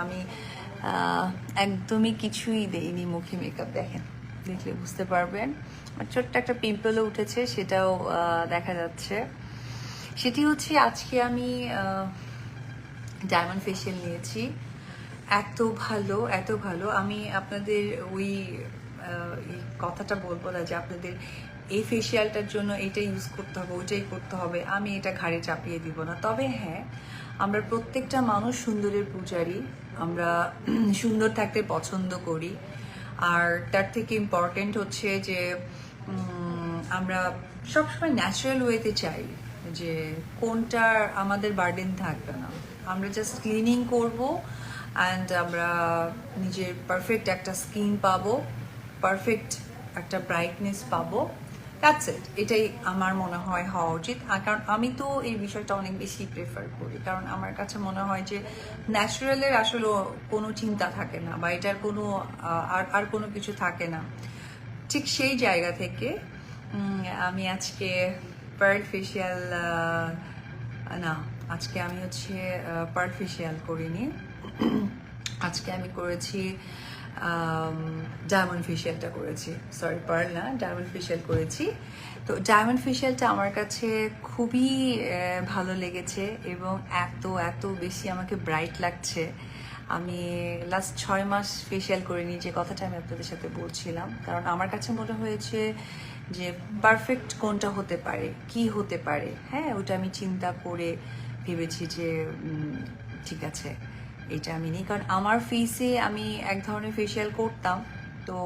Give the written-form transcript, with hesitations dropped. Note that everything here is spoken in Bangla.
আমি একদমই কিছুই দেইনি মুখে মেকআপ। দেখলে বুঝতে পারবেন। আমার ছোট্ট একটা পিম্পলও উঠেছে, সেটাও দেখা যাচ্ছে। সেটি হচ্ছে আজকে আমি ডায়মন্ড ফেশিয়াল নিয়েছি। এত ভালো, এত ভালো। আমি আপনাদের ওই এই কথাটা বলবো না যে আপনাদের এই ফেসিয়ালটার জন্য এইটা ইউজ করতে হবে, ওইটাই করতে হবে, আমি এটা ঘাড়ে চাপিয়ে দিব না। তবে হ্যাঁ, আমরা প্রত্যেকটা মানুষ সুন্দরের পূজারী, আমরা সুন্দর থাকতে পছন্দ করি। আর তার থেকে ইম্পর্টেন্ট হচ্ছে যে আমরা সবসময় ন্যাচারাল ওয়েতে চাই, যে কোনটা আমাদের বার্ডেন থাকবে না। আমরা জাস্ট ক্লিনিং করব অ্যান্ড আমরা নিজের পারফেক্ট একটা স্কিন পাবো, পারফেক্ট একটা ব্রাইটনেস পাবো। That's it. এটাই আমার মনে হয় হওয়া উচিত। আর কারণ আমি তো এই বিষয়টা অনেক বেশি প্রেফার করি, কারণ আমার কাছে মনে হয় যে ন্যাচারালের আসলে কোনো চিন্তা থাকে না, বা এটার কোনো আর কোনো কিছু থাকে না। ঠিক সেই জায়গা থেকে আমি আজকে পার্ল ফেশিয়াল না, আজকে আমি হচ্ছে পার্ল ফেশিয়াল করিনি। আজকে আমি করেছি ডায়মন্ড ফেশিয়ালটা করেছি। সরি, পার্ল না, ডায়মন্ড ফেশিয়াল করেছি। তো ডায়মন্ড ফেশিয়ালটা আমার কাছে খুবই ভালো লেগেছে এবং এত এত বেশি আমাকে ব্রাইট লাগছে। আমি লাস্ট 6 মাস ফেশিয়াল করিনি, যে কথাটা আমি আপনাদের সাথে বলছিলাম। কারণ আমার কাছে মনে হয়েছে যে পারফেক্ট কোনটা হতে পারে, কি হতে পারে, হ্যাঁ, ওটা আমি চিন্তা করে ভেবেছি যে ঠিক আছে, এটা আমি নিই। কারণ আমার ফেসে আমি এক ধরনের ফেশিয়াল করতাম, তো